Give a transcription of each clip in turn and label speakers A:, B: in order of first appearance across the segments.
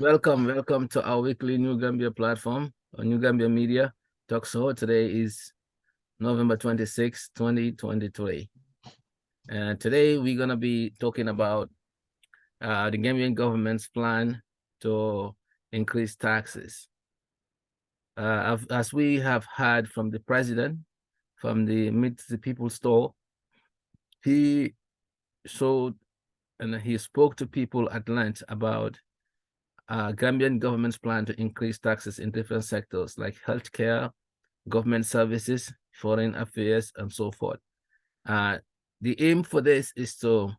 A: Welcome to our weekly New Gambia platform, New Gambia Media Talk Show. Today is November 26, 2023. And today we're going to be talking about the Gambian government's plan to increase taxes. As we have heard from the president, from the Meet the People store, he showed and he spoke to people at length about Gambian government's plan to increase taxes in different sectors like healthcare, government services, foreign affairs, and so forth. The aim for this is to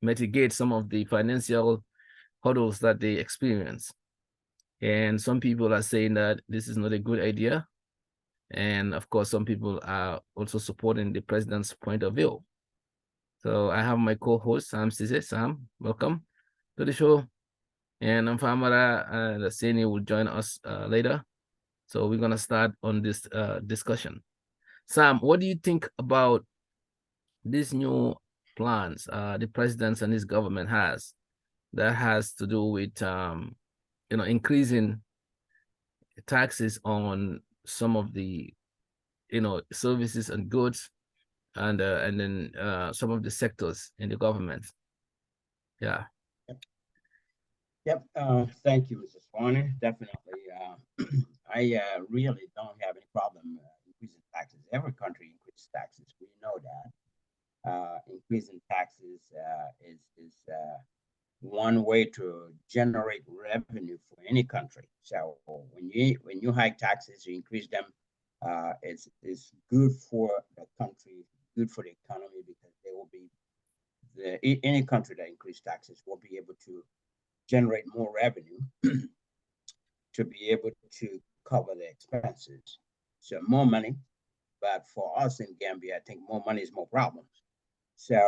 A: mitigate some of the financial hurdles that they experience. And some people are saying that this is not a good idea. And of course, some people are also supporting the president's point of view. So I have my co-host, Sam Ceesay. Sam, welcome to the show. And Famara and Sainey will join us later. So we're gonna start on this discussion. Sam, what do you think about these new plans the president and his government has that has to do with increasing taxes on some of the services and goods and then some of the sectors in the government? Yeah.
B: Yep. Thank you, Mrs. Sawaneh. Definitely. I really don't have any problem increasing taxes. Every country increases taxes. We know that. Increasing taxes is one way to generate revenue for any country. So when you hike taxes, you increase them. It's good for the country, good for the economy because they will be any country that increase taxes will be able to generate more revenue to be able to cover the expenses. So more money, but for us in Gambia, I think more money is more problems. So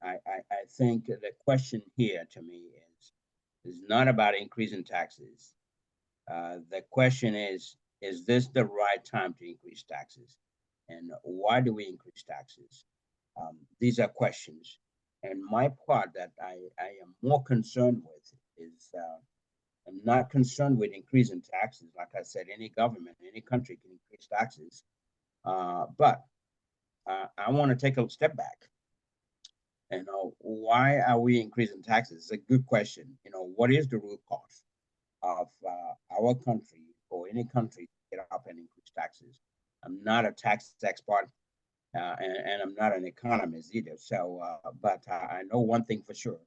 B: I think the question here to me is not about increasing taxes. The question is this the right time to increase taxes? And why do we increase taxes? These are questions. And my part that I am more concerned with is I'm not concerned with increasing taxes. Like I said, any government, any country can increase taxes. But I want to take a step back. Why are we increasing taxes? It's a good question. What is the root cause of our country or any country to get up and increase taxes? I'm not a tax expert, and I'm not an economist either. So, but I know one thing for sure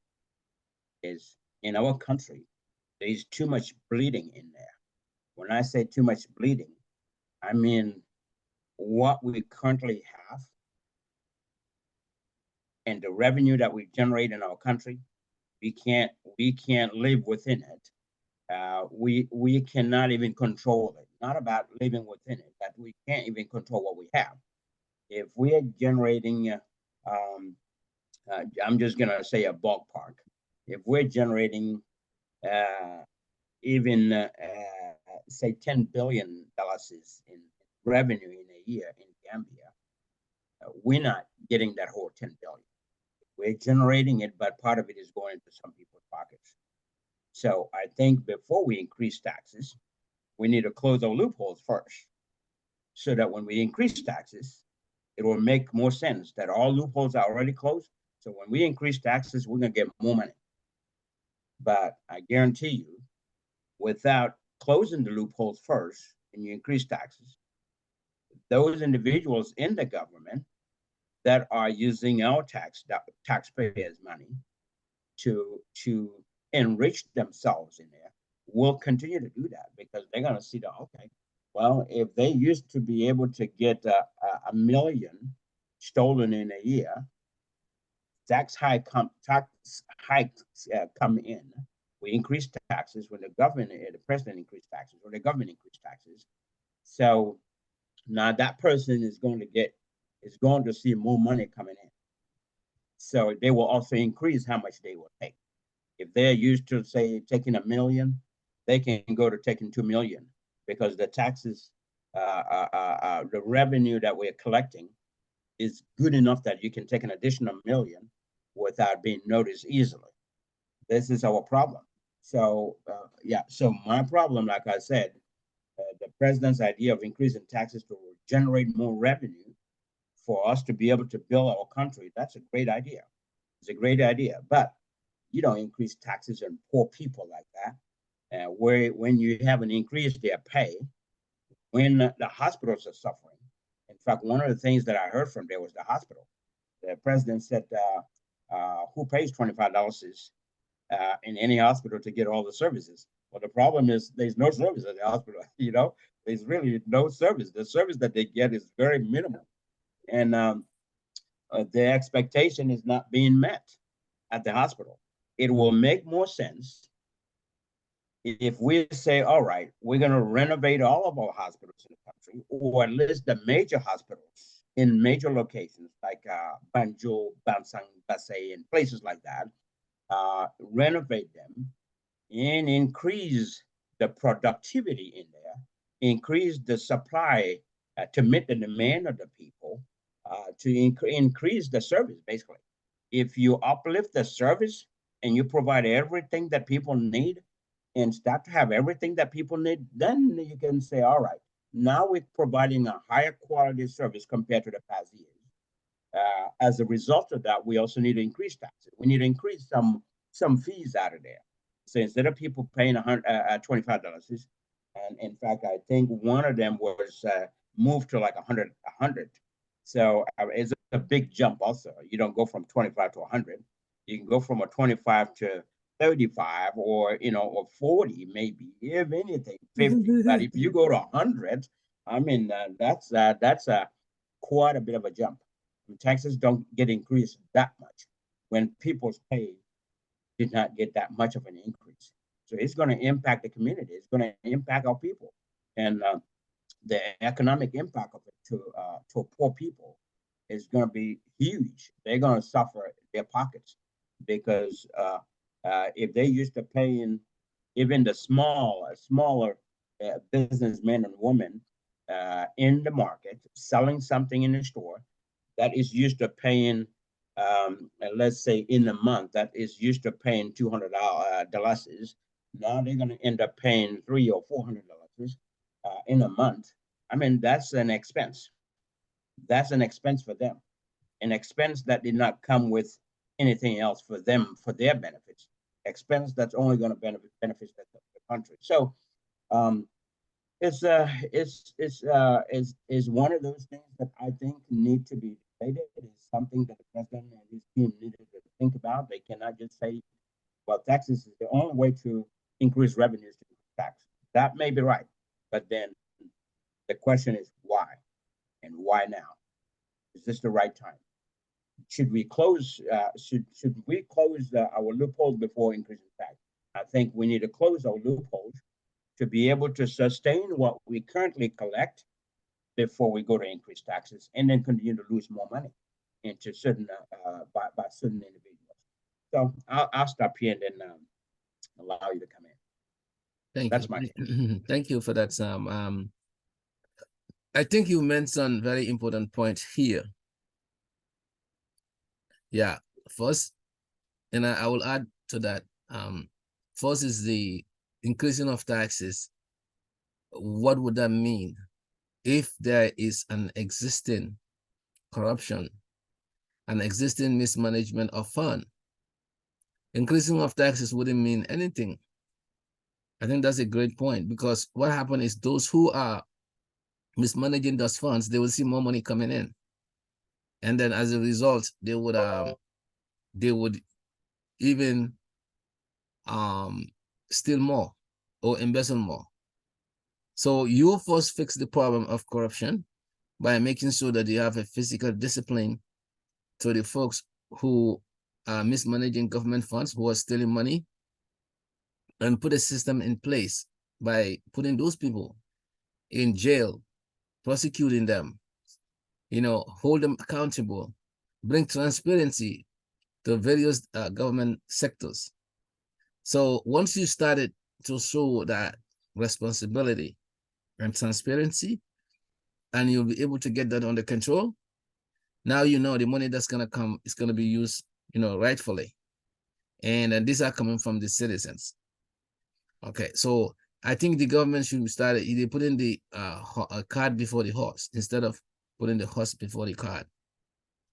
B: is in our country, there is too much bleeding in there. When I say too much bleeding, I mean what we currently have and the revenue that we generate in our country, we can't live within it. We cannot even control it. Not about living within it, but we can't even control what we have. If we are generating, I'm just gonna say a ballpark. If we're generating even say $10 billion in revenue in a year in Gambia, we're not getting that whole 10 billion. We're generating it, but part of it is going into some people's pockets. So I think before we increase taxes, we need to close our loopholes first, so that when we increase taxes, it will make more sense that all loopholes are already closed. So when we increase taxes, we're gonna get more money. But I guarantee you, without closing the loopholes first, and you increase taxes, those individuals in the government that are using our taxpayers' money to enrich themselves in there will continue to do that because they're going to see that, okay, well, if they used to be able to get a million stolen in a year, tax hikes come in. We increase taxes when the president increased taxes, or the government increased taxes. So now that person is going to see more money coming in. So they will also increase how much they will take. If they're used to say taking a million, they can go to taking 2 million because the taxes, the revenue that we're collecting is good enough that you can take an additional million without being noticed easily. This is our problem. So yeah, so my problem, like I said, the president's idea of increasing taxes to generate more revenue for us to be able to build our country, that's a great idea. It's a great idea, but you don't increase taxes on poor people like that. Where when you haven't increased their pay, when the hospitals are suffering. In fact, one of the things that I heard from there was the hospital. The president said, "Who pays $25 in any hospital to get all the services?" Well, the problem is there's no service at the hospital. There's really no service. The service that they get is very minimal, and the expectation is not being met at the hospital. It will make more sense if we say, all right, we're going to renovate all of our hospitals in the country, or at least the major hospitals in major locations like Banjul, Bansang, Basay, and places like that, renovate them and increase the productivity in there, increase the supply to meet the demand of the people, to increase the service, basically. If you uplift the service and you provide everything that people need and start to have everything that people need, then you can say, all right, now we're providing a higher quality service compared to the past years. As a result of that, we also need to increase taxes. We need to increase some fees out of there. So instead of people paying $25, and in fact, I think one of them was moved to like 100. So it's a big jump. Also, you don't go from 25 to 100. You can go from a 25 to 35, or or 40, maybe, if anything, 50. But if you go to 100, I mean, that's quite a bit of a jump. Taxes don't get increased that much when people's pay did not get that much of an increase. So it's going to impact the community. It's going to impact our people, and the economic impact of it to poor people is going to be huge. They're going to suffer their pockets because if they used to paying even the smaller businessmen and women in the market selling something in the store that is used to paying, let's say in a month, that is used to paying $200, now they're going to end up paying $300 or $400 in a month. I mean, that's an expense. That's an expense for them, an expense that did not come with anything else for them for their benefits. Expense that's only going to benefit the country. So it's one of those things that I think need to be debated. It is something that the president and his team needed to think about. They cannot just say, well, taxes is the only way to increase revenues to tax. That may be right, but then the question is why, and why now? Is this the right time? Should we close? Should we close our loopholes before increasing tax? I think we need to close our loopholes to be able to sustain what we currently collect before we go to increase taxes, and then continue to lose more money into certain by certain individuals. So I'll stop here and then allow you to come in.
A: Thank
B: That's
A: you.
B: my
A: Thank you for that, Sam. I think you mentioned very important point here. Yeah, first, and I will add to that. First is the increasing of taxes. What would that mean if there is an existing corruption, an existing mismanagement of fund? Increasing of taxes wouldn't mean anything. I think that's a great point, because what happened is those who are mismanaging those funds, they will see more money coming in, and then as a result, they would even steal more or embezzle more. So you first fix the problem of corruption by making sure that you have a physical discipline to the folks who are mismanaging government funds, who are stealing money, and put a system in place by putting those people in jail, prosecuting them, hold them accountable, bring transparency to various government sectors. So once you started to show that responsibility and transparency, and you'll be able to get that under control, now the money that's going to come is going to be used, rightfully. And these are coming from the citizens. Okay, so I think the government should start they put in the cart before the horse instead of putting the horse before the cart.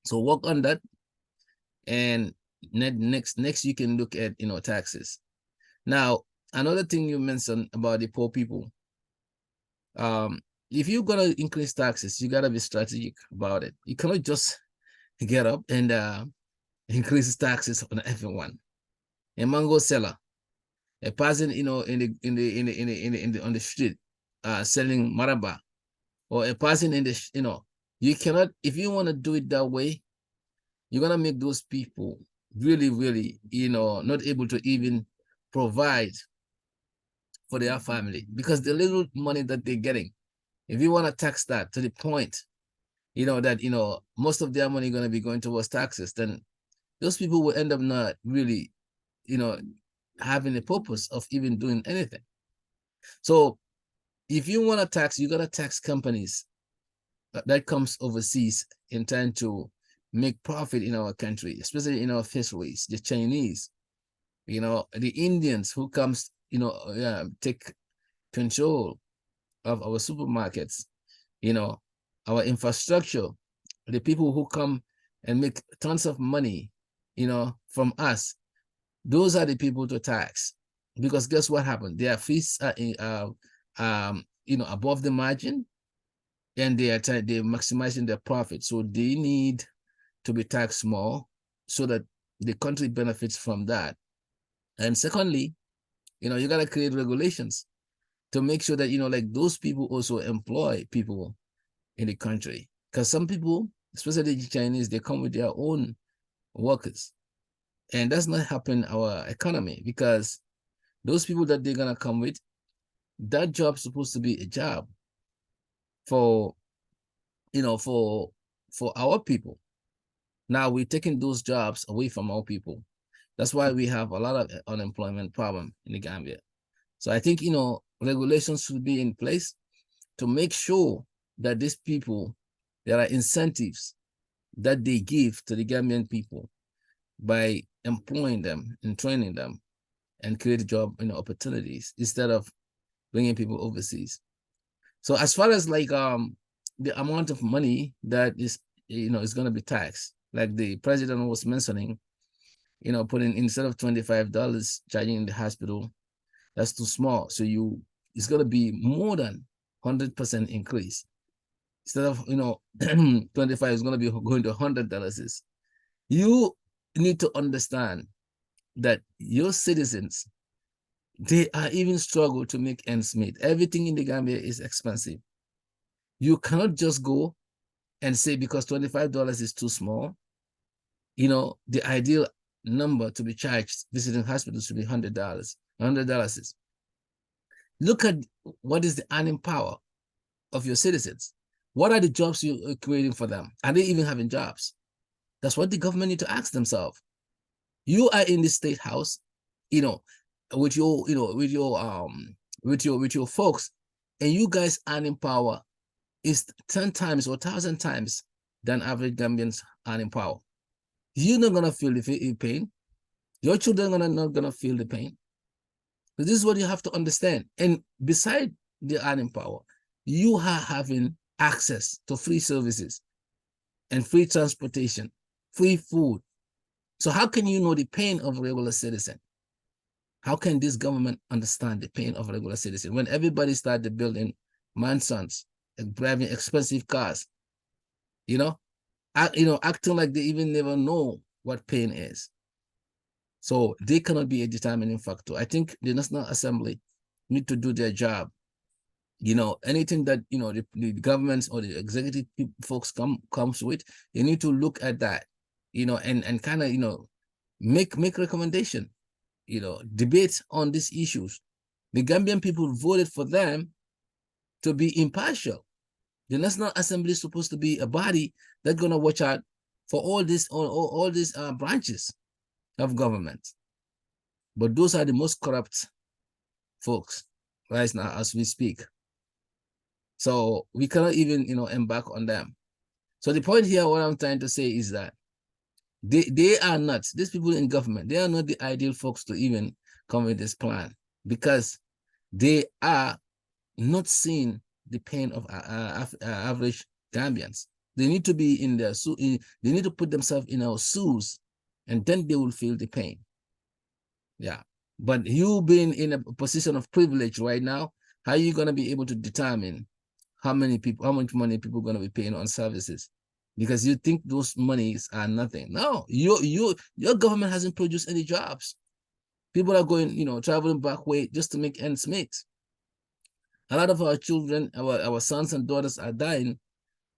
A: So work on that, and next you can look at taxes. Now, another thing you mentioned about the poor people. If you're gonna increase taxes, you gotta be strategic about it. You cannot just get up and increase taxes on everyone. A mango seller, a person on the street selling maraba, or a person in the you cannot, if you want to do it that way, you're gonna make those people really not able to even provide for their family, because the little money that they're getting, if you want to tax that to the point that most of their money going to be going towards taxes, then those people will end up not really having a purpose of even doing anything. So if you want to tax, you got to tax companies that comes overseas in trying to make profit in our country, especially in our fisheries. The Chinese, the Indians who comes take control of our supermarkets, our infrastructure, the people who come and make tons of money from us. Those are the people to tax, because guess what happened? Their fees are above the margin, and they're maximizing their profit. So they need to be taxed more so that the country benefits from that. And secondly, you got to create regulations to make sure that like those people also employ people in the country, because some people, especially the Chinese, they come with their own workers, and that's not helping our economy, because those people that they're gonna come with, that job's supposed to be a job for for our people. Now we're taking those jobs away from our people. That's why we have a lot of unemployment problem in the Gambia. So I think regulations should be in place to make sure that these people, there are incentives that they give to the Gambian people by employing them and training them and create job opportunities instead of bringing people overseas. So as far as like the amount of money that is is going to be taxed, like the president was mentioning, putting instead of $25 charging in the hospital, that's too small. So it's going to be more than 100% increase. Instead of 25 is going to be going to $100. You need to understand that your citizens, they are even struggle to make ends meet. Everything in the Gambia is expensive. You cannot just go and say because $25 is too small, the ideal number to be charged visiting hospitals should be $100. Look at what is the earning power of your citizens. What are the jobs you're creating for them? Are they even having jobs? That's what the government need to ask themselves. You are in the state house, with your folks, and you guys earning power is 10 times or 1,000 times than average Gambians earning power. You're not gonna feel the pain. Your children are not gonna feel the pain. So this is what you have to understand. And beside the earning power, you are having access to free services and free transportation, free food. So how can you know the pain of a regular citizen? How can this government understand the pain of a regular citizen when everybody started building mansions and driving expensive cars, acting like they even never know what pain is? So they cannot be a determining factor. I think the National Assembly need to do their job. Anything that the governments or the executive folks comes with, you need to look at that, and kind of make recommendation, debate on these issues. The Gambian people voted for them to be impartial. The National Assembly is supposed to be a body that's gonna watch out for all these branches of government. But those are the most corrupt folks right now as we speak. So we cannot even embark on them. So the point here, what I'm trying to say is that they are not, these people in government, they are not the ideal folks to even come with this plan. because they are not seeing the pain of average Gambians. They need to be in their they need to put themselves in our shoes, and then they will feel the pain. Yeah. But you being in a position of privilege right now, how are you going to be able to determine how much money people are going to be paying on services? Because you think those monies are nothing. No, your government hasn't produced any jobs. People are going, traveling back way just to make ends meet. A lot of our children, our sons and daughters are dying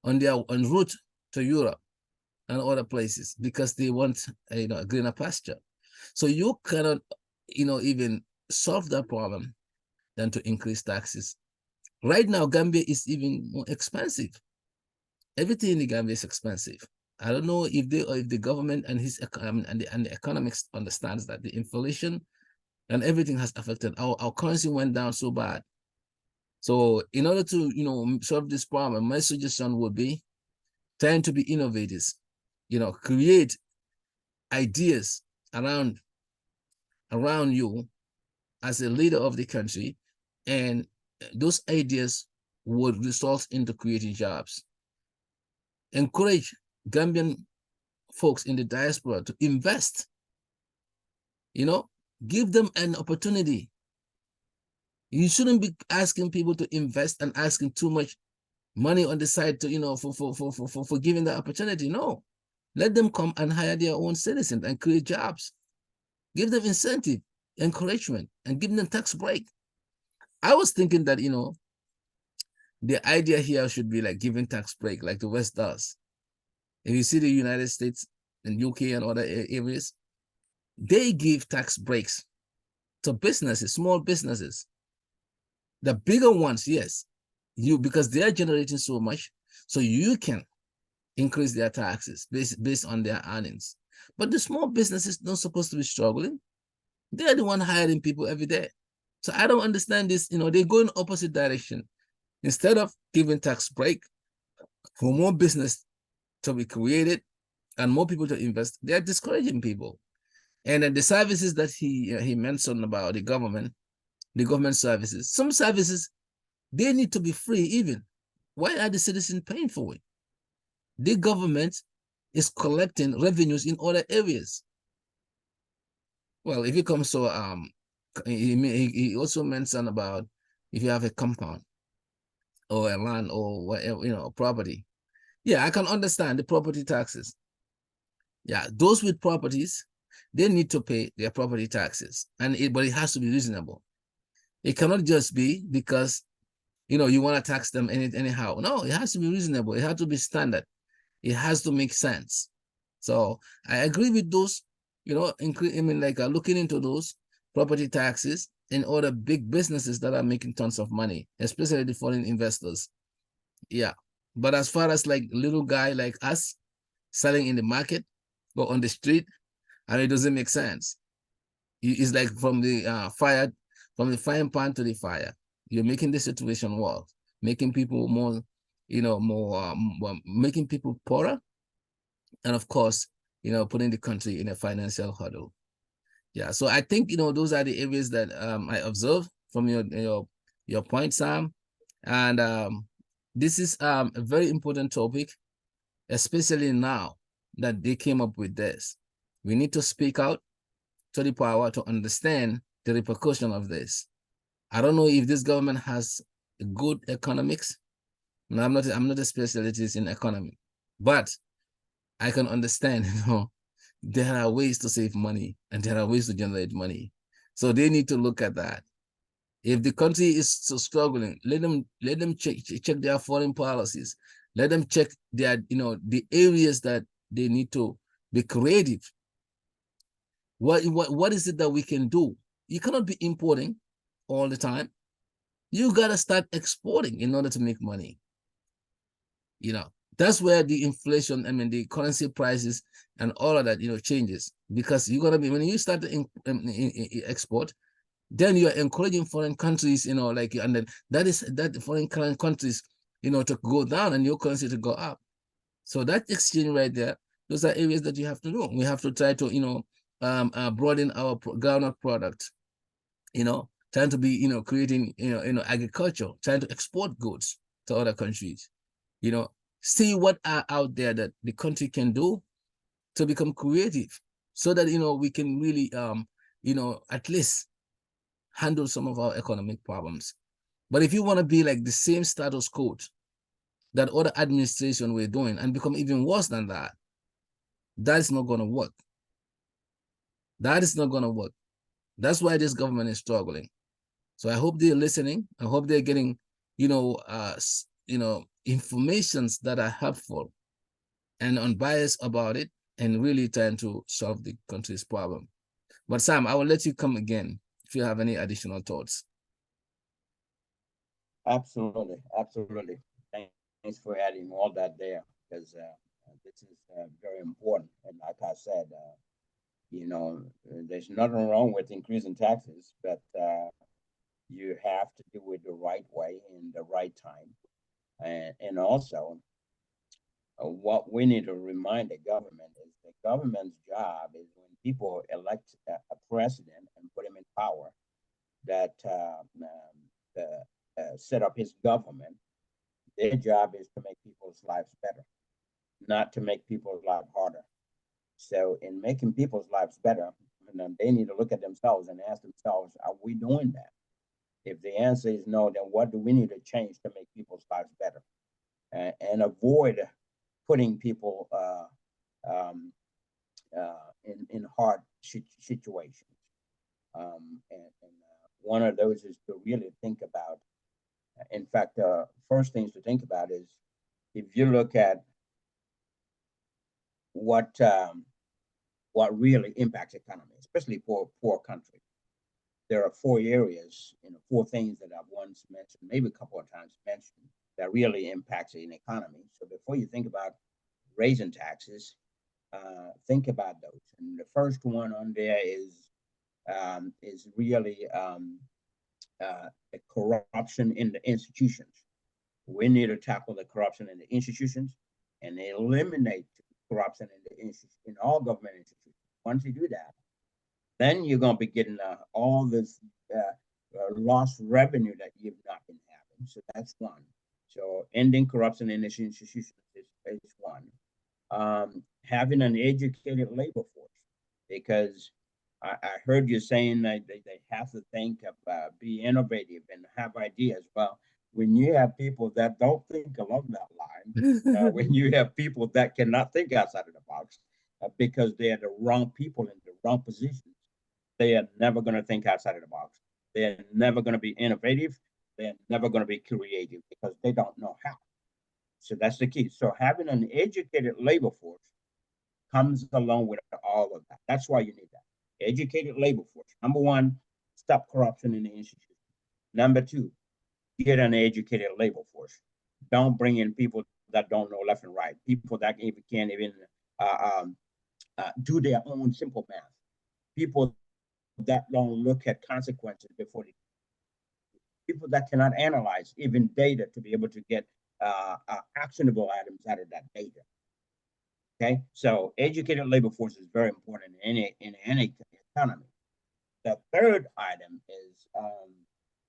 A: on their en route to Europe and other places because they want a greener pasture. So you cannot even solve that problem than to increase taxes. Right now, Gambia is even more expensive. Everything in the Gambia is expensive. I don't know if the government and the economics understands that the inflation and everything has affected our currency went down so bad. So in order to solve this problem, my suggestion would be trying to be innovators, create ideas around you as a leader of the country, and those ideas would result into creating jobs. Encourage Gambian folks in the diaspora to invest, give them an opportunity. You shouldn't be asking people to invest and asking too much money on the side to, for giving the opportunity. No, let them come and hire their own citizens and create jobs. Give them incentive, encouragement, and give them tax break. I was thinking that, the idea here should be like giving tax break like the West does. If you see the United States and UK and other areas, they give tax breaks to businesses, small businesses. The bigger ones, yes, because they are generating so much, so you can increase their taxes based on their earnings. But the small businesses not supposed to be struggling. They're the one hiring people every day. So I don't understand this. They go in opposite direction. Instead of giving tax break for more business to be created and more people to invest, they're discouraging people. And then the services that he mentioned about the government services, some services, they need to be free even. Why are the citizens paying for it? The government is collecting revenues in other areas. Well, if it comes to he also mentioned about if you have a compound or a land or whatever, property. Yeah, I can understand the property taxes. Yeah, those with properties, they need to pay their property taxes, but it has to be reasonable. It cannot just be because you want to tax them anyhow. No, it has to be reasonable. It has to be standard. It has to make sense. So I agree with those, looking into those property taxes and other big businesses that are making tons of money, especially the foreign investors. Yeah. But as far as like little guy like us selling in the market or on the street, and it doesn't make sense. It's like from the frying pan to the fire. You're making the situation worse, making people more, making people poorer, and of course, putting the country in a financial huddle. Yeah, so I think those are the areas that I observe from your point, Sam, and this is a very important topic, especially now that they came up with this. We need to speak out to the power to understand the repercussion of this. I don't know if this government has good economics. No, I'm not a specialist in economy, but I can understand, there are ways to save money and there are ways to generate money. So they need to look at that. If the country is so struggling, let them check their foreign policies. Let them check their, the areas that they need to be creative. What is it that we can do? You cannot be importing all the time. You gotta start exporting in order to make money. That's where the inflation, the currency prices and all of that, changes, because you're gonna be, when you start to export, then you're encouraging foreign countries, and then that foreign countries, to go down and your currency to go up. So that exchange right there, those are areas that you have to do. We have to try to, broaden our groundnut product, trying to be, creating, agriculture, trying to export goods to other countries. See what are out there that the country can do to become creative, so that we can really at least handle some of our economic problems. But if you want to be like the same status quo that other administration were doing and become even worse than that, that is not going to work. That is not going to work. That's why this government is struggling. So I hope they're listening. I hope they're getting, informations that are helpful and unbiased about it, and really trying to solve the country's problem. But Sam, I will let you come again if you have any additional thoughts.
B: Absolutely, absolutely. Thanks for adding all that there, because this is very important. And like I said, there's nothing wrong with increasing taxes, but you have to do it the right way in the right time. And also, what we need to remind the government is the government's job is when people elect a president and put him in power, that set up his government. Their job is to make people's lives better, not to make people's lives harder. So, in making people's lives better, they need to look at themselves and ask themselves, are we doing that? If the answer is no, then what do we need to change to make people's lives better, and avoid putting people in hard situations? And one of those is to really think about. In fact, first things to think about is, if you look at what really impacts economy, especially for poor countries. There are four areas, four things that I've once mentioned, maybe a couple of times mentioned, that really impacts an economy. So before you think about raising taxes, think about those. And the first one on there is really the corruption in the institutions. We need to tackle the corruption in the institutions and eliminate corruption in all government institutions. Once you do that, then you're going to be getting all this lost revenue that you've not been having. So that's one. So ending corruption in this institution is one. Having an educated labor force, because I heard you saying that they have to think of, be innovative and have ideas. Well, when you have people that don't think along that line, when you have people that cannot think outside of the box, because they are the wrong people in the wrong positions, they are never going to think outside of the box. They're never going to be innovative. They're never going to be creative, because they don't know how. So that's the key. So having an educated labor force comes along with all of that. That's why you need that. Educated labor force. Number one, stop corruption in the institution. Number two, get an educated labor force. Don't bring in people that don't know left and right, people that can't even do their own simple math, people that don't look at consequences before they, people that cannot analyze even data to be able to get actionable items out of that data. Okay, so educated labor force is very important in any economy. The third item is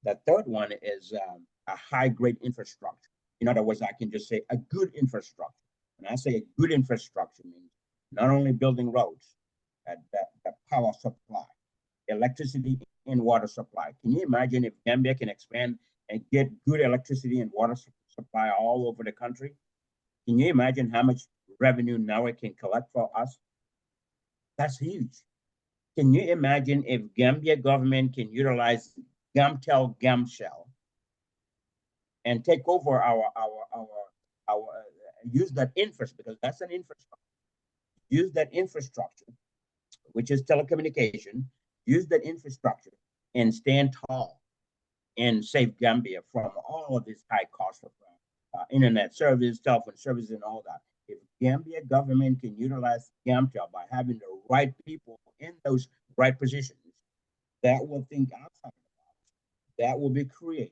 B: the third one is a high grade infrastructure. In other words, I can just say a good infrastructure. When I say a good infrastructure, means not only building roads, the power supply, electricity and water supply. Can you imagine if Gambia can expand and get good electricity and water supply all over the country? Can you imagine how much revenue now it can collect for us? That's huge. Can you imagine if Gambia government can utilize Gamtel Gamshell and take over our use that infrastructure, because that's an infrastructure. Use that infrastructure, which is telecommunication. Use that infrastructure and stand tall and save Gambia from all of this high cost of internet service, telephone service, and all that. If Gambia government can utilize Gamtel by having the right people in those right positions, that will think outside the box, that will be creative,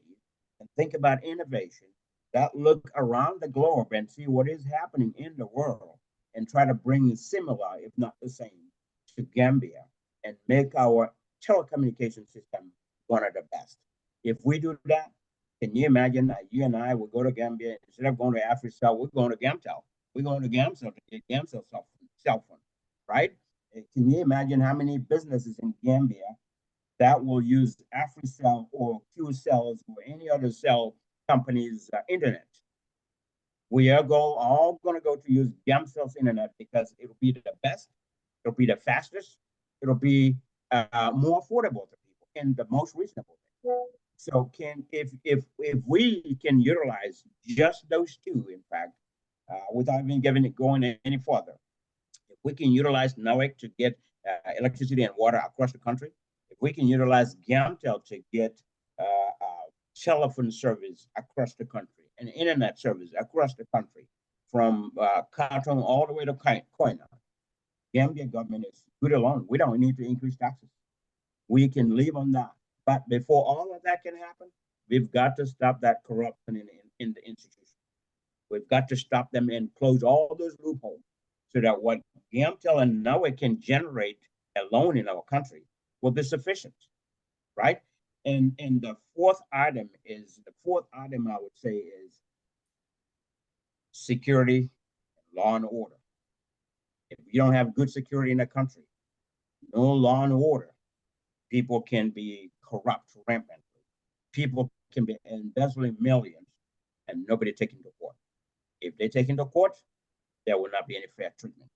B: and think about innovation, that look around the globe and see what is happening in the world and try to bring similar, if not the same, to Gambia and make our telecommunication system one of the best. If we do that, can you imagine that you and I will go to Gambia, instead of going to Africell, we're going to Gamtel. We're going to Gamcell to get Gamcell cell phone, right? Can you imagine how many businesses in Gambia that will use Africell or QCells or any other cell company's internet? We are all going to go to use Gamcell's internet because it'll be the best, it'll be the fastest, it'll be more affordable to people and the most reasonable. So if we can utilize just those two, in fact, without even going any further, if we can utilize NOAC to get electricity and water across the country, if we can utilize Gamtel to get telephone service across the country and internet service across the country, from Khartoum all the way to Koina, Gambia government is good alone. We don't need to increase taxes. We can live on that. But before all of that can happen, we've got to stop that corruption in the institution. We've got to stop them and close all those loopholes so that what Gamtel and NOAA can generate alone in our country will be sufficient, right? And the fourth item I would say is security, law and order. If you don't have good security in the country, no law and order, people can be corrupt rampantly. People can be embezzling millions and nobody taken to court. If they take into court, there will not be any fair treatment.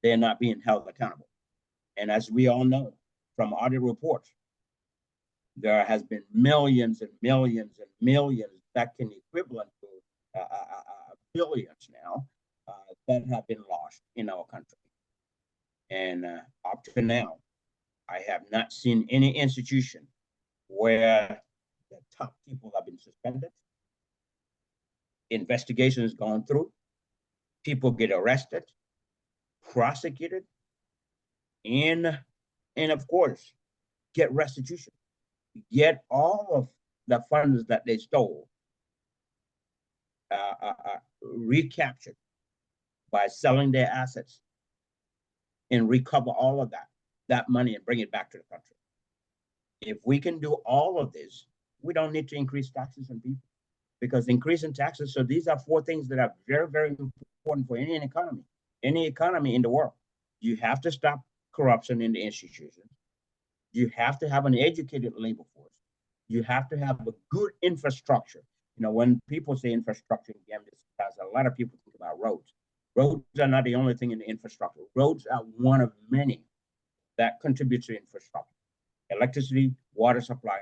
B: They're not being held accountable. And as we all know from audit reports, there has been millions and millions and millions that can equivalent to billions now that have been lost in our country. And up to now, I have not seen any institution where the top people have been suspended, investigations gone through, people get arrested, prosecuted, and of course, get restitution, get all of the funds that they stole recaptured by selling their assets and recover all of that money and bring it back to the country. If we can do all of this, we don't need to increase taxes on people, because increasing taxes, so these are four things that are very, very important for any economy in the world. You have to stop corruption in the institutions. You have to have an educated labor force. You have to have a good infrastructure. You know, when people say infrastructure in Gambia, a lot of people think about roads. Roads are not the only thing in the infrastructure. Roads are one of many that contribute to infrastructure. Electricity, water supply,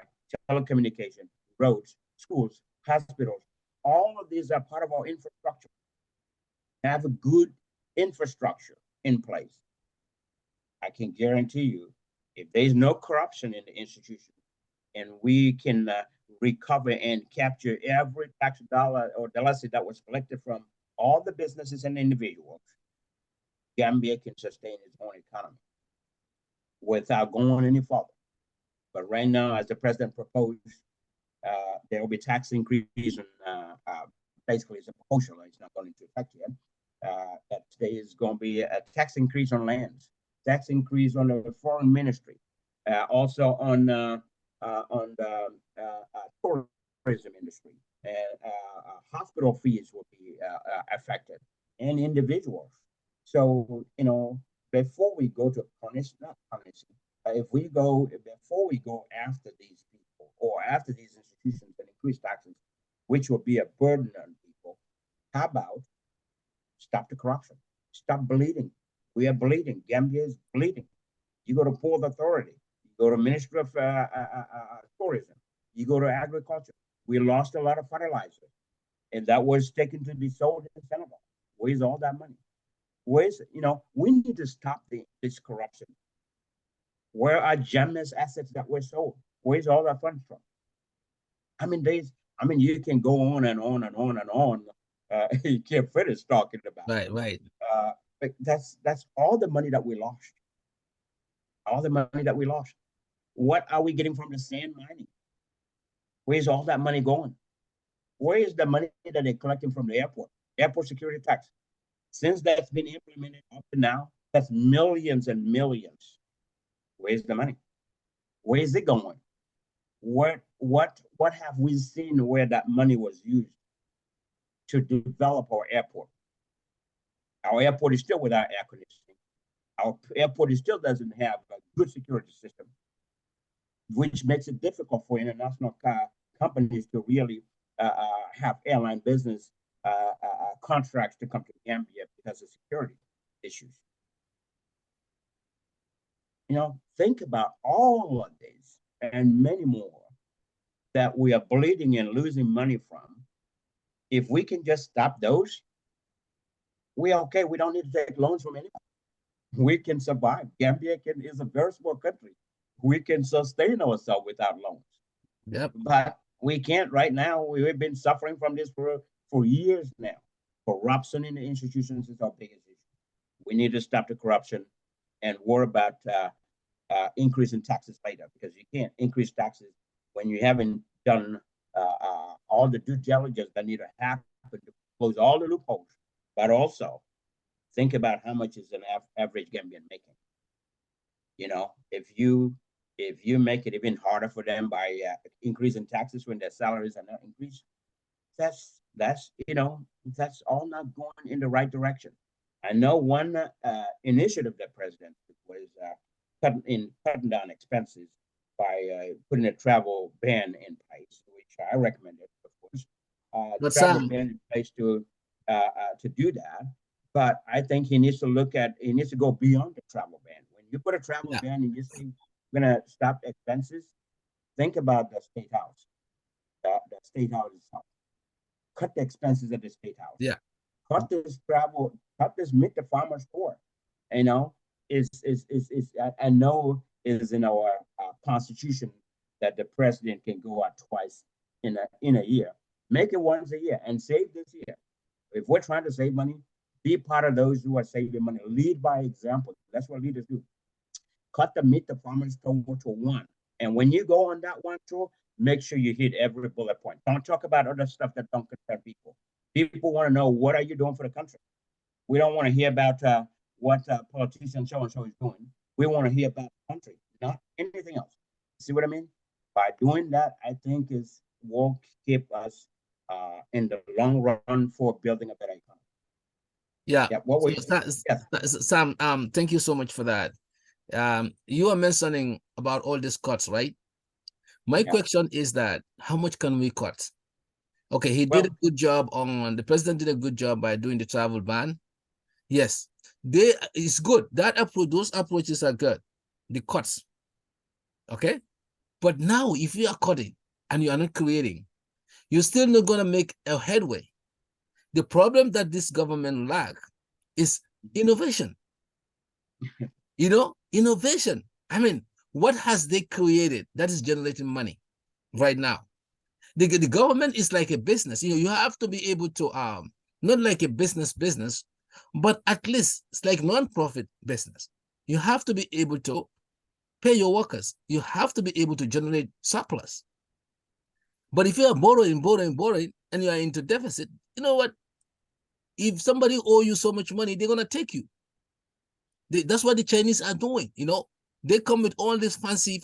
B: telecommunication, roads, schools, hospitals, all of these are part of our infrastructure. Have a good infrastructure in place. I can guarantee you, if there's no corruption in the institution and we can recover and capture every tax dollar or dollar that was collected from all the businesses and individuals, Gambia can sustain its own economy without going any further. But right now, as the president proposed, there will be tax increase, and basically it's a proposal, it's not going into effect yet. That today is going to be a tax increase on lands, tax increase on the foreign ministry, also on the tourism industry, and hospital fees will be affected, and individuals. So, you know, before we go to not punishing, before we go after these people or after these institutions and increase taxes, which will be a burden on people, how about stop the corruption, stop bleeding? We are bleeding. Gambia is bleeding. You go to Port Authority, you go to Ministry of Tourism, you go to Agriculture. We lost a lot of fertilizer, and that was taken to be sold in Senegal. Where's all that money? We need to stop this corruption. Where are Jammeh's assets that were sold? Where's all that funds from? I mean, you can go on and on and on and on. You can't finish talking about it.
A: Right.
B: But that's all the money that we lost. All the money that we lost. What are we getting from the sand mining? Where's all that money going? Where is the money that they're collecting from the airport security tax? Since that's been implemented up to now, that's millions and millions. Where's the money? Where is it going? What have we seen where that money was used to develop our airport? Our airport is still without air conditioning. Our airport still doesn't have a good security system, which makes it difficult for international companies to really have airline business contracts to come to Gambia because of security issues. You know, think about all of these and many more that we are bleeding and losing money from. If we can just stop those, we're okay. We don't need to take loans from anyone. We can survive. Gambia is a very small country. We can sustain ourselves without loans.
A: Yep.
B: But we can't right now. We've been suffering from this for years now. Corruption in the institutions is our biggest issue. We need to stop the corruption and worry about increasing taxes later, because you can't increase taxes when you haven't done all the due diligence that need to happen to close all the loopholes. But also think about how much is an average Gambian making. You know, if you make it even harder for them by increasing taxes when their salaries are not increased, that's that's all not going in the right direction. I know one initiative that President was cutting down expenses by putting a travel ban in place, which I recommended, of course.
A: But
B: Travel
A: Sam,
B: ban in place to do that. But I think he needs to go beyond the travel ban. When you put a travel ban and you say you're gonna stop expenses, think about the state house. The state house itself. Cut the expenses at the state house.
A: Yeah.
B: Cut this travel, cut this meet the farmer's store. You know, I know is in our constitution that the president can go out twice in a year. Make it once a year and save this year. If we're trying to save money, be part of those who are saving money. Lead by example. That's what leaders do. Cut the meet the farmers tour to one. And when you go on that one tour, make sure you hit every bullet point. Don't talk about other stuff that don't concern people. People want to know, what are you doing for the country? We don't want to hear about what politician so-and-so is doing. We want to hear about the country, not anything else. See what I mean? By doing that, I think will keep us in the long run for building a better economy.
A: Yeah.
B: What were you
A: yes. Sam, thank you so much for that. You are mentioning about all these cuts, right? My question is that how much can we cut? Okay, the president did a good job by doing the travel ban. Yes, it's good. Those approaches are good. The cuts. Okay. But now if you are cutting and you are not creating, you're still not going to make a headway. The problem that this government lacks is innovation. Innovation. I mean, what has they created that is generating money right now? The government is like a business. You have to be able to not like a business, but at least it's like non-profit business. You have to be able to pay your workers. You have to be able to generate surplus. But if you are borrowing, and you are into deficit, you know what? If somebody owe you so much money, they're going to take you. That's what the Chinese are doing. They come with all these fancy,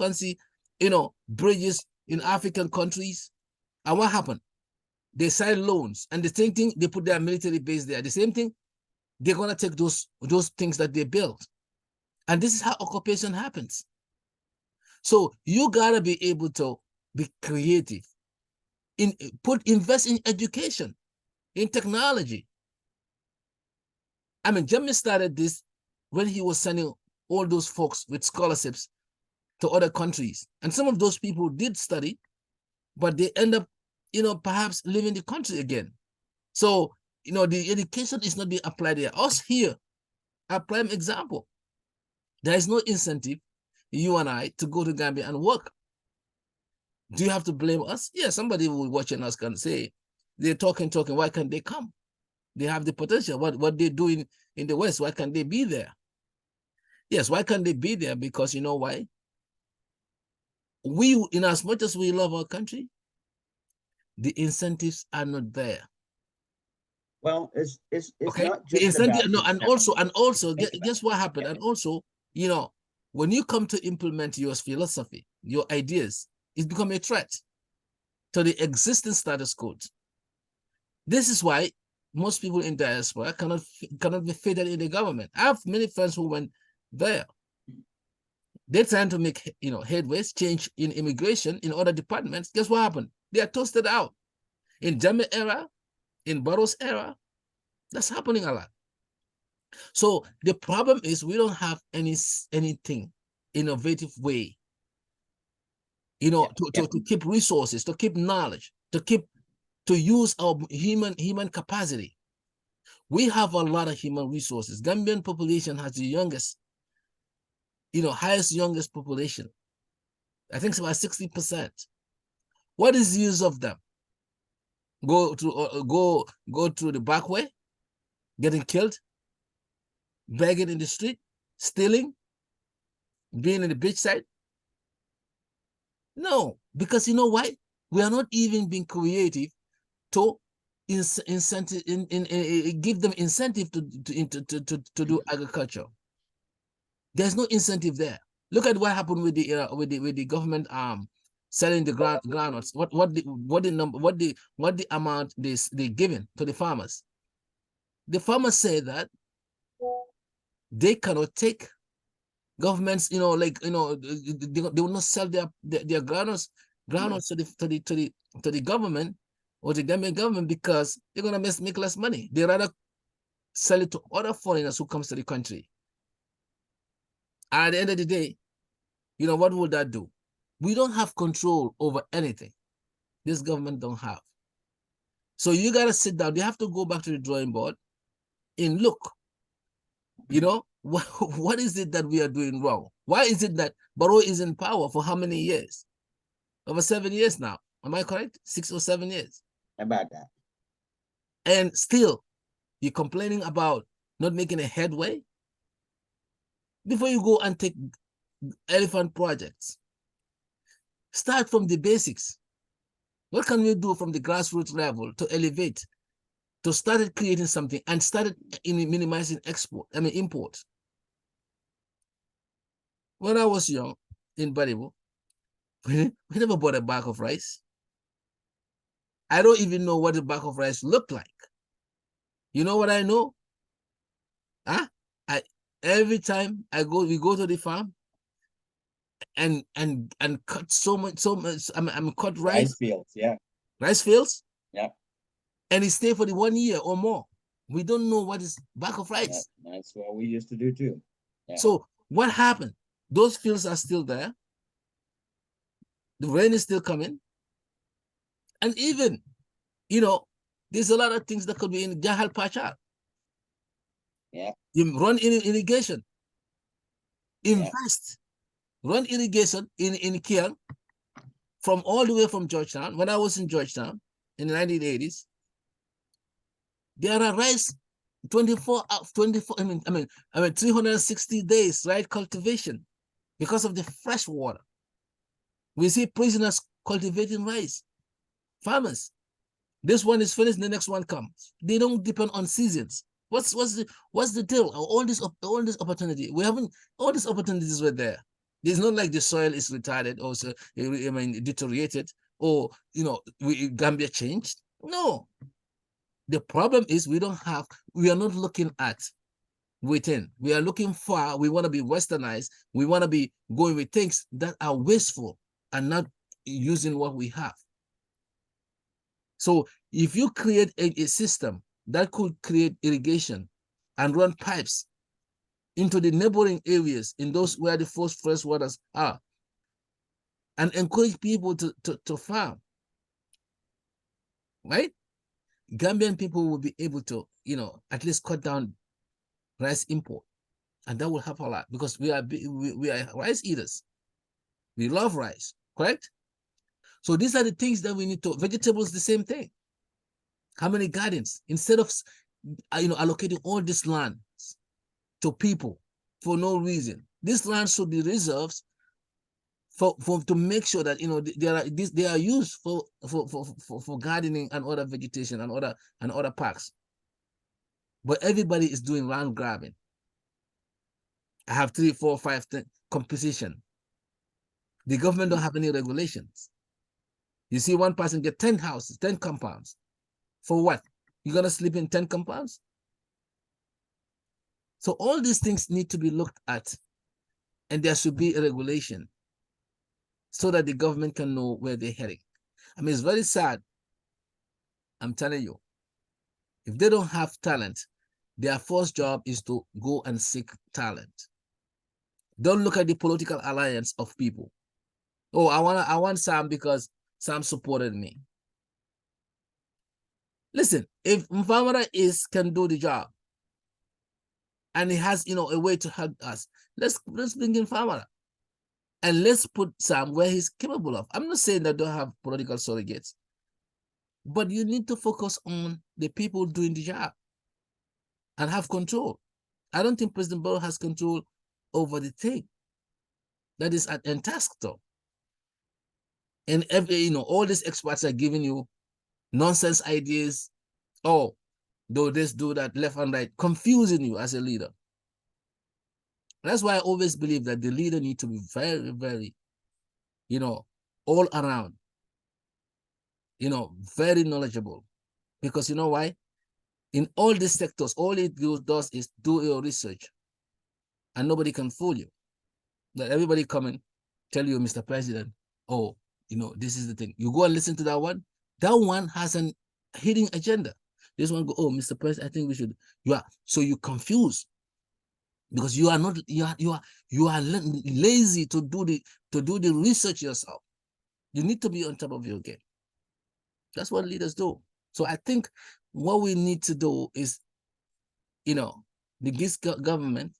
A: bridges in African countries. And what happened? They sign loans, and the same thing, they put their military base there. The same thing, they're going to take those things that they built. And this is how occupation happens. So you got to be able to be creative. Invest in education, in technology. I mean, Drammeh started this when he was sending all those folks with scholarships to other countries. And some of those people did study, but they end up, perhaps leaving the country again. So, the education is not being applied there. Us here, a prime example. There is no incentive, you and I, to go to Gambia and work. Do you have to blame us? Yeah, somebody will watching us can say, they're talking, why can't they come? They have the potential. What they're doing in the West, why can't they be there? Yes, why can't they be there? Because you know why? In as much as we love our country, the incentives are not there.
B: Well, it's okay. Not just
A: the incentive, and also, guess what happened? And also, when you come to implement your philosophy, your ideas, it becomes a threat to the existing status quo. This is why most people in diaspora cannot be fitted in the government. I have many friends who went there. They're trying to make headways, change in immigration in other departments. Guess what happened? They are toasted out. In Drammeh era, in Barrow's era, that's happening a lot. So the problem is we don't have anything innovative way, to keep resources, to keep knowledge, to use our human capacity. We have a lot of human resources. Gambian population has the youngest, youngest population. I think it's about 60%. What is the use of them? Go through the back way, getting killed, begging in the street, stealing, being in the beach side? No, because you know why? We are not even being creative to incentive give them incentive to do agriculture. There's no incentive there. Look at what happened with the government selling the groundnuts. What the amount they given to the farmers. The farmers say that they cannot take governments, they will not sell their groundnuts to the government or the Gambian government because they're gonna make less money. They rather sell it to other foreigners who comes to the country. And at the end of the day, what will that do? We don't have control over anything. This government don't have. So you gotta sit down. You have to go back to the drawing board and look. What is it that we are doing wrong? Why is it that Barrow is in power for how many years? Over 7 years now. Am I correct? 6 or 7 years.
B: About that.
A: And still, you're complaining about not making a headway? Before you go and take elephant projects, start from the basics. What can we do from the grassroots level to elevate, to start creating something and started minimizing import? When I was young in Baribu, we never bought a bag of rice. I don't even know what the bag of rice looked like. You know what I know? Every time we go to the farm and cut so much. Cut rice
B: fields, yeah.
A: Rice fields?
B: Yeah.
A: And it stay for the 1 year or more. We don't know what is bag of rice.
B: Yeah, that's what we used to do too. Yeah.
A: So what happened? Those fields are still there. The rain is still coming. And even, there's a lot of things that could be in Jahal Pacha.
B: Yeah.
A: You run irrigation. Invest. Yeah. Run irrigation in Kiang from all the way from Georgetown. When I was in Georgetown in the 1980s, there are rice 360 days, right? Cultivation because of the fresh water. We see prisoners cultivating rice. Farmers. This one is finished, the next one comes. They don't depend on seasons. What's the deal? All this opportunity. We haven't, all these opportunities were there. It's not like the soil is retarded or deteriorated or Gambia changed. No. The problem is we are not looking at within. We are looking far. We want to be westernized. We want to be going with things that are wasteful and not using what we have. So if you create a system that could create irrigation and run pipes into the neighboring areas in those where the fresh waters are and encourage people to farm, right? Gambian people will be able to, at least cut down rice import. And that will help a lot because we are rice eaters. We love rice, correct? So these are the things that we need to, vegetables, the same thing. How many gardens? Instead of, allocating all this land to people for no reason, this land should be reserved to make sure that they are used for gardening and other vegetation and other parks. But everybody is doing land grabbing. I have 3, 4, 5 composition. The government don't have any regulations. You see one person get 10 houses, 10 compounds. For what? You're going to sleep in 10 compounds? So all these things need to be looked at, and there should be a regulation so that the government can know where they're heading. I mean, it's very sad. I'm telling you, if they don't have talent, their first job is to go and seek talent. Don't look at the political alliance of people. Oh, I want Sam because Sam supported me. Listen, if Famara can do the job and he has a way to help us, let's bring in Famara. And let's put Sam where he's capable of. I'm not saying that don't have political surrogates, but you need to focus on the people doing the job and have control. I don't think President Barrow has control over the thing that is at task though. And all these experts are giving you nonsense ideas. Oh, do this, do that, left and right, confusing you as a leader. That's why I always believe that the leader needs to be very, very, all around, very knowledgeable. Because you know why? In all these sectors, all it does is do your research, and nobody can fool you. That everybody come and tell you, Mr. President, oh, this is the thing. You go and listen to that one. That one has an hidden agenda. This one go, oh, Mr. President, I think we should. So you confuse because you are not. You are lazy to do the research yourself. You need to be on top of your game. That's what leaders do. So I think what we need to do is, the government,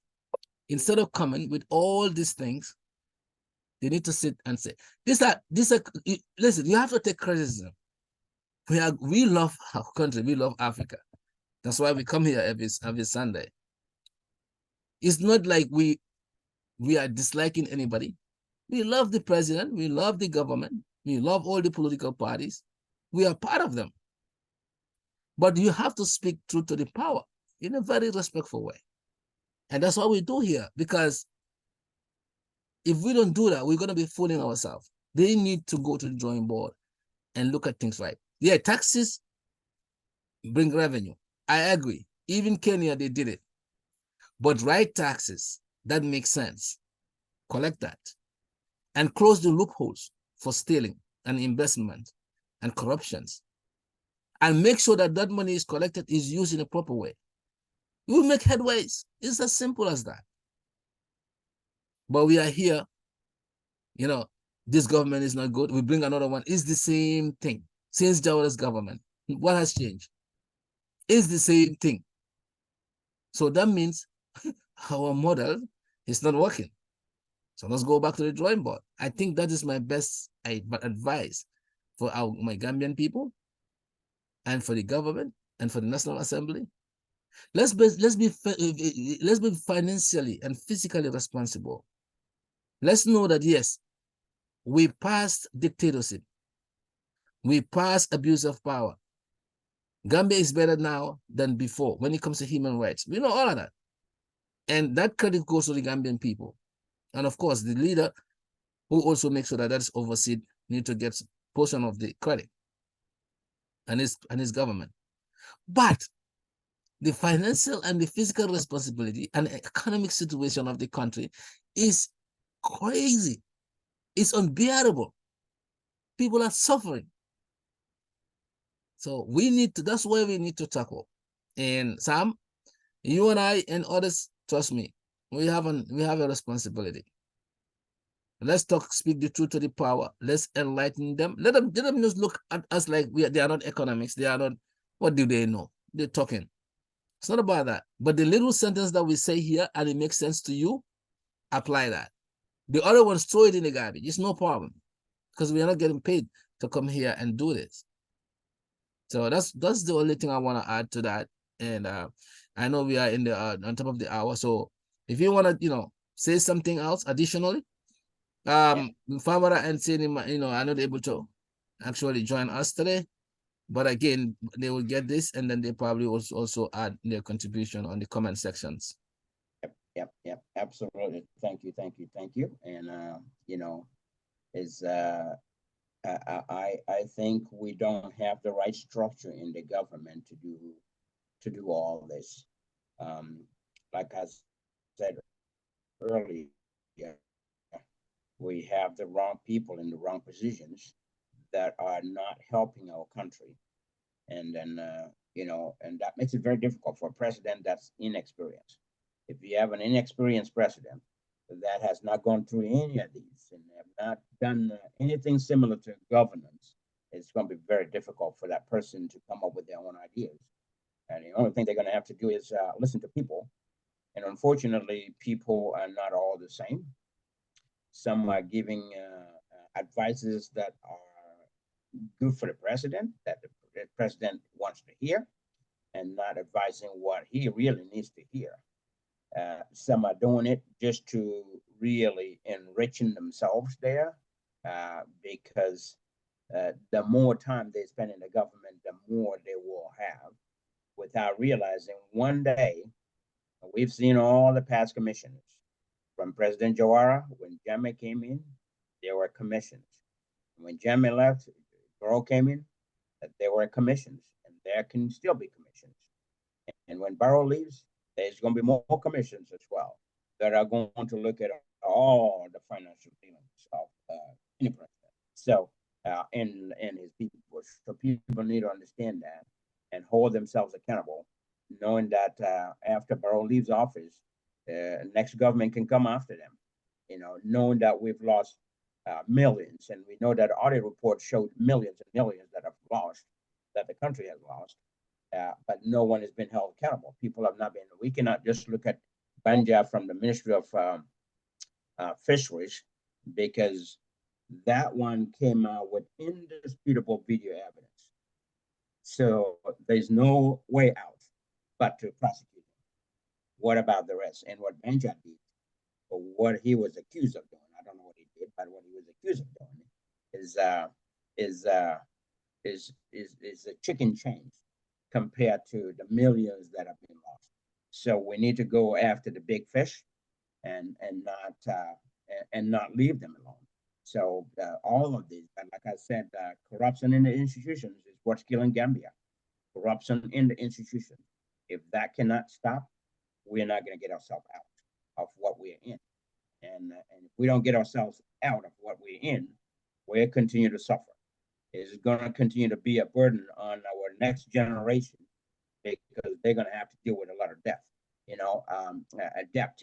A: instead of coming with all these things, they need to sit and say, listen, you have to take criticism. We love our country, we love Africa. That's why we come here every Sunday. It's not like we are disliking anybody. We love the president, we love the government, we love all the political parties. We are part of them. But you have to speak truth to the power in a very respectful way. And that's what we do here, because if we don't do that, we're going to be fooling ourselves. They need to go to the drawing board and look at things right. Yeah, taxes bring revenue. I agree. Even Kenya, they did it. But right taxes, that makes sense. Collect that. And close the loopholes for stealing and investment and corruptions. And make sure that that money is collected, is used in a proper way. We will make headways. It's as simple as that. But we are here, this government is not good. We bring another one. It's the same thing. Since Jawara's government, what has changed? It's the same thing. So that means our model is not working. So let's go back to the drawing board. I think that is my best advice for my Gambian people and for the government and for the National Assembly. Let's be financially and physically responsible. Let's know that, yes, we passed dictatorship. We passed abuse of power. Gambia is better now than before when it comes to human rights. We know all of that. And that credit goes to the Gambian people. And of course, the leader who also makes sure that that's overseen need to get a portion of the credit and his government. But the financial and the physical responsibility and economic situation of the country is crazy. It's unbearable. People are suffering. So that's where we need to tackle. And Sam, you and I and others, trust me, we have a responsibility. Let's speak the truth to the power. Let's enlighten them. Let them just look at us like they are not economics. They are not, what do they know? They're talking. It's not about that. But the little sentence that we say here and it makes sense to you, apply that. The other ones, throw it in the garbage. It's no problem. Because we are not getting paid to come here and do this. So that's the only thing I want to add to that. And I know we are in the on top of the hour. So if you want to, say something else additionally, Famara and Sainey, are not able to actually join us today. But again, they will get this, and then they probably also add their contribution on the comment sections.
B: Yep, absolutely. Thank you. And you know, is I think we don't have the right structure in the government to do all this. Um, like I said earlier, we have the wrong people in the wrong positions that are not helping our country. And then, and that makes it very difficult for a president that's inexperienced. If you have an inexperienced president that has not gone through any of these and have not done anything similar to governance, it's going to be very difficult for that person to come up with their own ideas. And the only thing they're going to have to do is listen to people. And unfortunately, people are not all the same. Some are giving advices that are good for the president, that the president wants to hear, and not advising what he really needs to hear. Some are doing it just to really enriching themselves there, because the more time they spend in the government, the more they will have, without realizing one day, we've seen all the past commissioners from President Jawara. When Jammeh came in, there were commissions. When Jammeh left, Barrow came in, there were commissions, and there can still be commissions. And when Barrow leaves, there's going to be more commissions as well that are going to look at all the financial dealings of any president. So, and his people. So people need to understand that and hold themselves accountable, knowing that after Barrow leaves office, next government can come after them. Knowing that we've lost millions, and we know that audit reports showed millions and millions that have lost, that the country has lost, but no one has been held accountable. People have not been. We cannot just look at Banja from the Ministry of Fisheries, because that one came out with indisputable video evidence. So there's no way out but to prosecute him. What about the rest? And what Banja did, or what he was accused of doing, I don't know what he did, but what he was accused of doing is is uh, is a chicken change compared to the millions that have been lost. So we need to go after the big fish and not leave them alone. So all of these, like I said, corruption in the institutions is what's killing Gambia. Corruption in the institutions. If that cannot stop, we're not going to get ourselves out of what we're in. And if we don't get ourselves out of what we're in, we'll continue to suffer. It's going to continue to be a burden on our next generation, because they're going to have to deal with a lot of debt. A debt,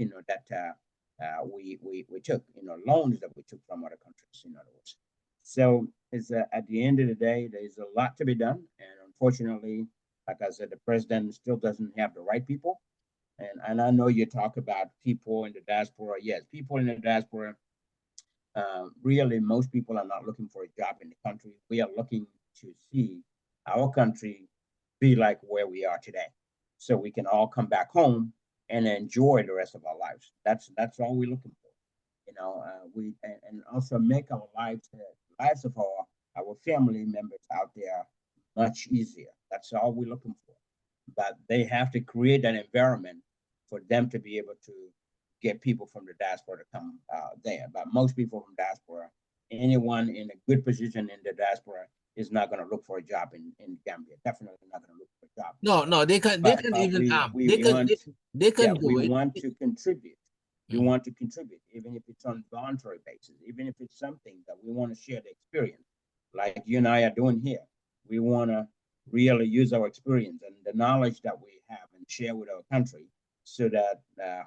B: that we took, loans that we took from other countries, in other words. So it's at the end of the day, there's a lot to be done, and unfortunately, like I said, the president still doesn't have the right people. And I know you talk about people in the diaspora. Yes, people in the diaspora. Really, most people are not looking for a job in the country. We are looking to see our country be like where we are today, so we can all come back home and enjoy the rest of our lives. That's all we're looking for. We and also make our lives of our family members out there much easier. That's all we're looking for. But they have to create an environment for them to be able to get people from the diaspora to come there. But most people from diaspora, anyone in a good position in the diaspora, is not going to look for a job in Gambia. Definitely not going to look for a job.
A: No, they can
B: But
A: even
B: we want
A: they can
B: we
A: do it.
B: want to contribute. We
A: Mm.
B: want to contribute, even if it's on voluntary basis, even if it's something that we want to share the experience, like you and I are doing here. We want to really use our experience and the knowledge that we have and share with our country, so that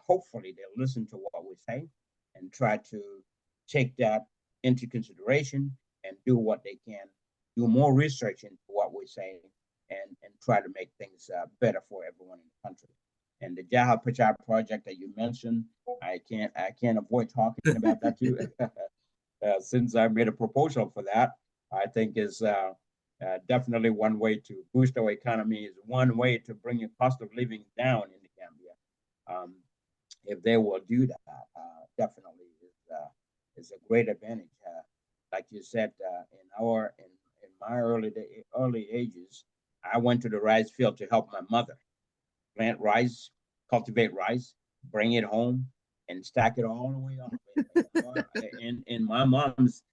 B: hopefully they'll listen to what we say and try to take that into consideration and do what they can, do more research into what we say, and try to make things better for everyone in the country. And the Jaha Pachar project that you mentioned, I can't avoid talking about that too. Since I made a proposal for that, I think is definitely one way to boost our economy, is one way to bring the cost of living down in the Gambia. If they will do that, definitely is a great advantage. Like you said, in my early ages, I went to the rice field to help my mother plant rice, cultivate rice, bring it home, and stack it all the way up. In my mom's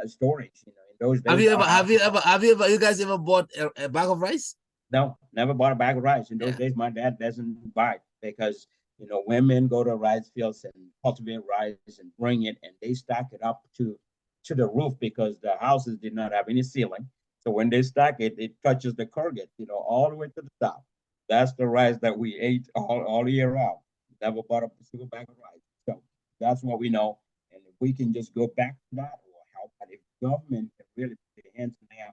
B: storage, in those
A: Have
B: days,
A: you ever, you guys ever bought a bag of rice?
B: no, never bought a bag of rice. In those
A: Yeah.
B: days, my dad doesn't buy it because women go to rice fields and cultivate rice and bring it, and they stack it up to the roof because the houses did not have any ceiling. So when they stack it, it touches the corrugate, all the way to the top. That's the rice that we ate all year round. Never bought a single bag of rice. So that's what we know. And if we can just go back to that or help, but if government can really put their hands in there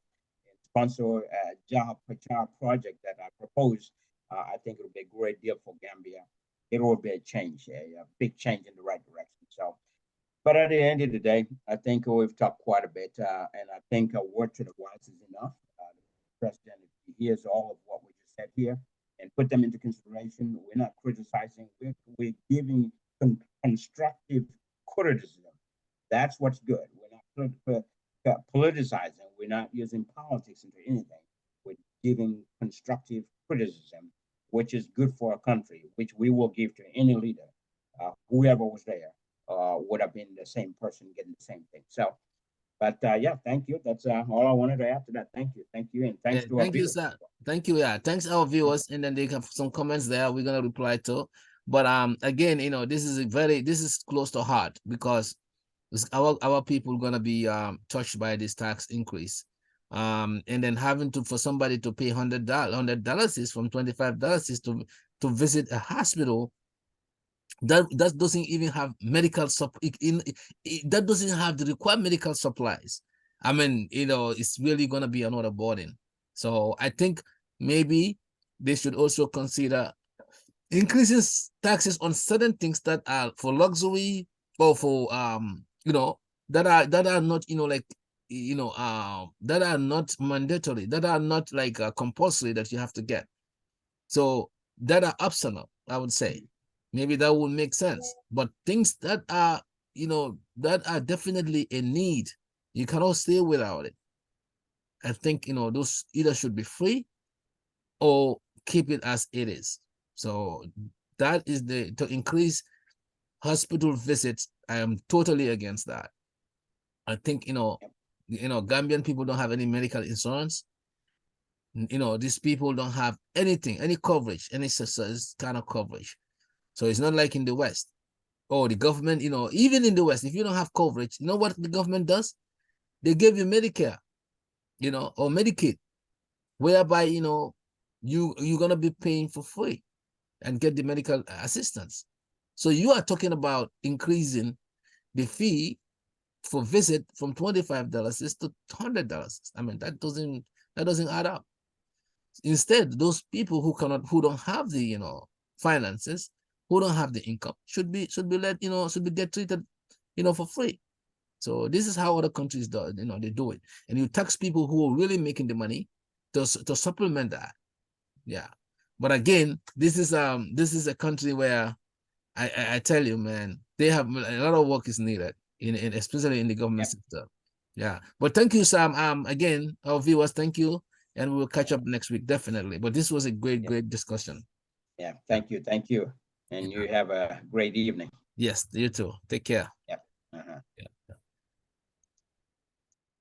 B: and sponsor a job per child project that I propose, I think it will be a great deal for Gambia. It will be a change, a big change in the right direction. So, but at the end of the day, I think we've talked quite a bit, and I think a word to the wise is enough. The president, if he hears all of what we just said here and put them into consideration, we're not criticizing, we're giving constructive criticism. That's what's good. We're not politicizing, we're not using politics into anything. We're giving constructive criticism, which is good for a country, which we will give to any leader, whoever was there would have been the same person getting the same thing. So, but yeah, thank you. That's all I wanted to add to that. Thank you, and thanks to our
A: Thank you,
B: viewers.
A: sir. Thank you. Yeah, thanks our viewers, and then they have some comments there. We're gonna reply to. But again, this is close to heart because our people gonna be touched by this tax increase. And then having to for somebody to pay $100 is from $25 is to visit a hospital that doesn't even have medical that doesn't have the required medical supplies. I mean, it's really gonna be another burden. So I think maybe they should also consider increasing taxes on certain things that are for luxury or for that are not like that are not mandatory, that are not like compulsory that you have to get. So that are optional, I would say. Maybe that would make sense. But things that are, that are definitely a need, you cannot stay without it. I think, those either should be free or keep it as it is. So that is to increase hospital visits. I am totally against that. I think, Gambian people don't have any medical insurance. These people don't have anything, any coverage, any kind of coverage. So it's not like in the West. Oh, the government, even in the West, if you don't have coverage, you know what the government does? They give you Medicare, or Medicaid, whereby, you're going to be paying for free and get the medical assistance. So you are talking about increasing the fee for visit from $25 to $100. I mean, that doesn't add up. Instead, those people who don't have the, finances, who don't have the income should be get treated, for free. So this is how other countries do, they do it. And you tax people who are really making the money to supplement that. Yeah. But again, this is a country where I tell you, man, they have a lot of work is needed especially in the government sector. Yeah. But thank you, Sam. Again, our viewers, thank you. And we will catch up next week, definitely. But this was a great discussion.
B: Yeah, thank you. And you have a great evening.
A: Yes, you too. Take care.
B: Yeah.
A: Yeah.